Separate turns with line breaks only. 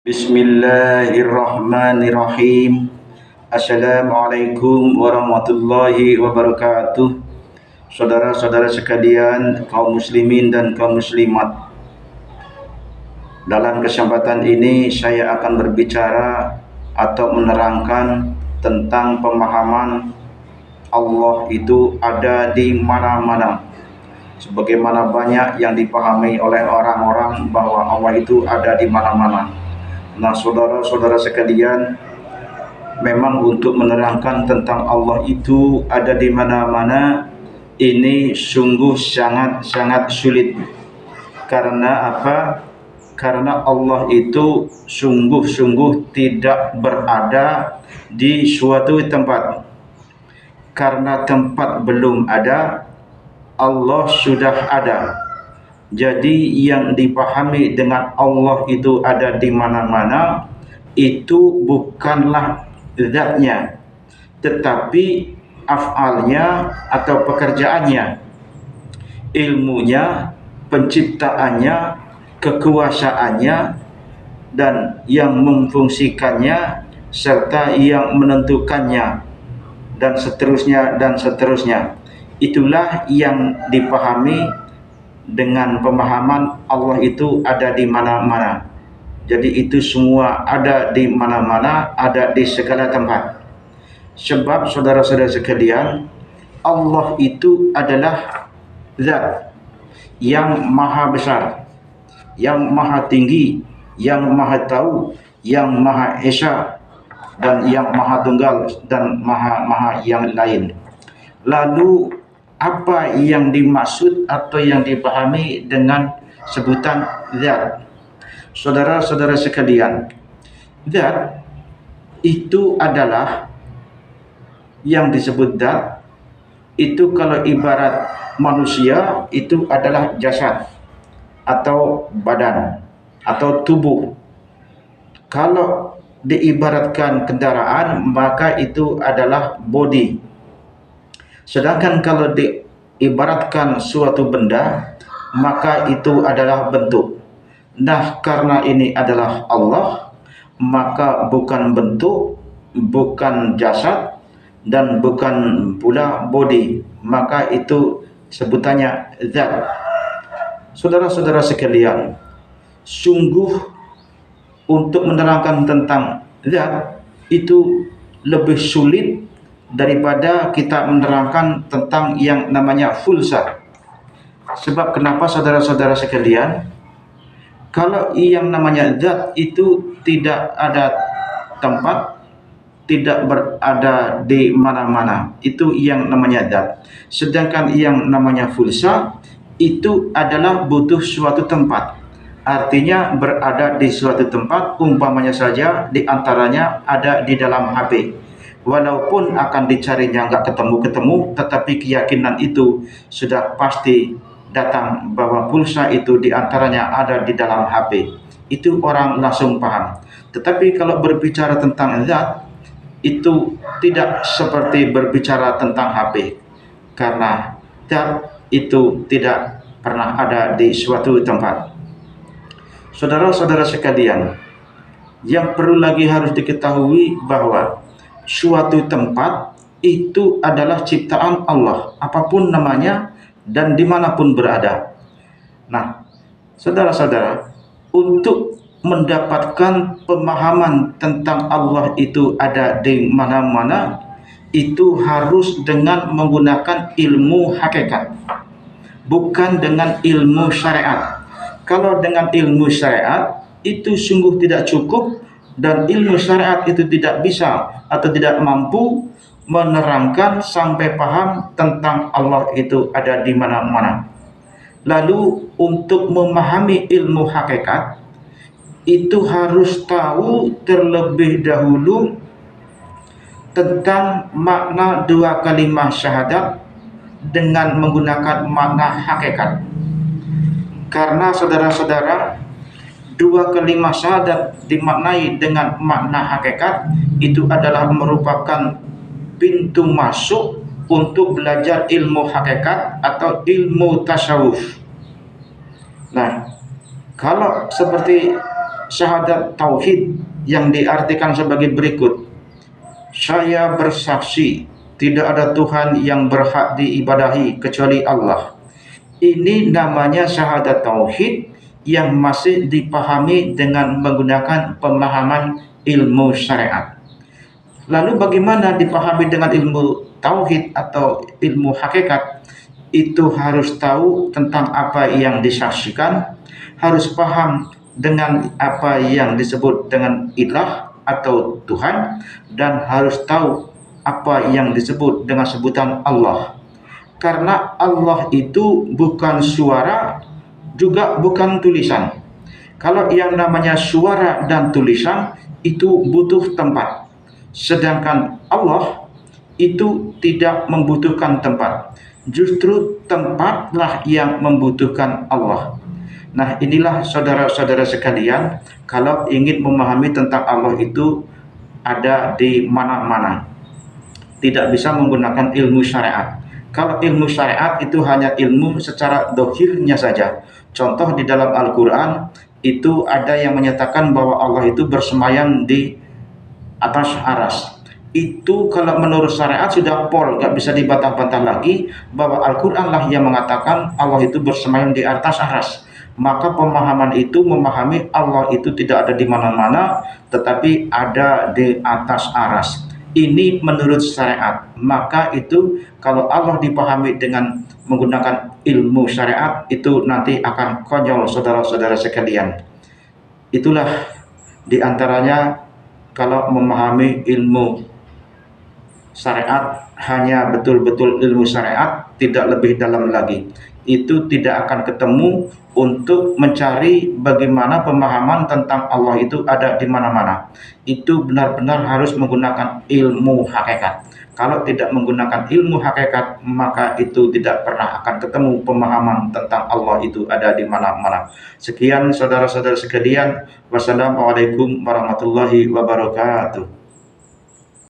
Bismillahirrahmanirrahim. Assalamualaikum warahmatullahi wabarakatuh. Saudara-saudara sekalian, kaum muslimin dan kaum muslimat. Dalam kesempatan ini saya akan berbicara atau menerangkan tentang pemahaman Allah itu ada di mana-mana. Sebagaimana banyak yang dipahami oleh orang-orang bahwa Allah itu ada di mana-mana. Nah, saudara-saudara sekalian, memang untuk menerangkan tentang Allah itu ada di mana-mana ini sungguh sangat sulit. Karena apa? Karena Allah itu sungguh-sungguh tidak berada di suatu tempat. Karena tempat belum ada, Allah sudah ada. Jadi yang dipahami dengan Allah itu ada di mana-mana itu bukanlah zatnya, tetapi af'alnya atau pekerjaannya, ilmunya, penciptaannya, kekuasaannya, dan yang memfungsikannya serta yang menentukannya, dan seterusnya dan seterusnya. Itulah yang dipahami dengan pemahaman Allah itu ada di mana-mana. Jadi itu semua ada di mana-mana, ada di segala tempat. Sebab saudara-saudara sekalian, Allah itu adalah zat yang maha besar, yang maha tinggi, yang maha tahu, yang maha esa, dan yang maha tunggal, dan maha yang lain. Lalu apa yang dimaksud atau yang dipahami dengan sebutan zat? Saudara-saudara sekalian, zat itu adalah yang disebut zat itu kalau ibarat manusia itu adalah jasad atau badan atau tubuh. Kalau diibaratkan kendaraan maka itu adalah body. Sedangkan kalau diibaratkan suatu benda, maka itu adalah bentuk. Nah, karena ini adalah Allah, maka bukan bentuk, bukan jasad, dan bukan pula body, maka itu sebutannya zat. Saudara-saudara sekalian, sungguh untuk menerangkan tentang zat itu lebih sulit daripada kita menerangkan tentang yang namanya fulsa. Sebab kenapa saudara-saudara sekalian? Kalau yang namanya zat itu tidak ada tempat, tidak berada di mana-mana, itu yang namanya zat. Sedangkan yang namanya fulsa itu adalah butuh suatu tempat. Artinya berada di suatu tempat, umpamanya saja di antaranya ada di dalam HP. Walaupun akan dicarinya nggak ketemu-ketemu, tetapi keyakinan itu sudah pasti datang bahwa pulsa itu diantaranya ada di dalam HP. Itu orang langsung paham. Tetapi kalau berbicara tentang zat, itu tidak seperti berbicara tentang HP. Karena zat itu tidak pernah ada di suatu tempat. Saudara-saudara sekalian, yang perlu lagi harus diketahui bahwa suatu tempat itu adalah ciptaan Allah, apapun namanya dan dimanapun berada. Nah, saudara-saudara, untuk mendapatkan pemahaman tentang Allah itu ada di mana-mana, itu harus dengan menggunakan ilmu hakikat, bukan dengan ilmu syariat. Kalau dengan ilmu syariat itu sungguh tidak cukup, dan ilmu syariat itu tidak bisa atau tidak mampu menerangkan sampai paham tentang Allah itu ada di mana-mana. Lalu untuk memahami ilmu hakikat itu harus tahu terlebih dahulu tentang makna dua kalimat syahadat dengan menggunakan makna hakikat. Karena saudara-saudara, dua kalimat syahadat dimaknai dengan makna hakikat itu adalah merupakan pintu masuk untuk belajar ilmu hakikat atau ilmu tasawuf. Nah, kalau seperti syahadat tauhid yang diartikan sebagai berikut. Saya bersaksi tidak ada Tuhan yang berhak diibadahi kecuali Allah. Ini namanya syahadat tauhid yang masih dipahami dengan menggunakan pemahaman ilmu syariat. Lalu bagaimana dipahami dengan ilmu tauhid atau ilmu hakikat? Itu harus tahu tentang apa yang disaksikan, harus paham dengan apa yang disebut dengan ilah atau Tuhan, dan harus tahu apa yang disebut dengan sebutan Allah. Karena Allah itu bukan suara, juga bukan tulisan. Kalau yang namanya suara dan tulisan itu butuh tempat, sedangkan Allah itu tidak membutuhkan tempat. Justru tempatlah yang membutuhkan Allah. Nah, inilah saudara-saudara sekalian, kalau ingin memahami tentang Allah itu ada di mana-mana. Tidak bisa menggunakan ilmu syariat. Kalau ilmu syariat itu hanya ilmu secara dohirnya saja. Contoh di dalam Al-Quran itu ada yang menyatakan bahwa Allah itu bersemayam di atas aras. Itu kalau menurut syariat sudah pol, gak bisa dibantah-bantah lagi bahwa Al-Quran lah yang mengatakan Allah itu bersemayam di atas aras. Maka pemahaman itu memahami Allah itu tidak ada di mana-mana, tetapi ada di atas aras. Ini menurut syariat. Maka itu kalau Allah dipahami dengan menggunakan ilmu syariat, itu nanti akan konyol saudara-saudara sekalian. Itulah diantaranya kalau memahami ilmu syariat hanya betul-betul ilmu syariat, tidak lebih dalam lagi. Itu tidak akan ketemu untuk mencari bagaimana pemahaman tentang Allah itu ada di mana-mana. Itu benar-benar harus menggunakan ilmu hakikat. Kalau tidak menggunakan ilmu hakikat, maka itu tidak pernah akan ketemu pemahaman tentang Allah itu ada di mana-mana. Sekian saudara-saudara sekalian. Wassalamualaikum warahmatullahi wabarakatuh.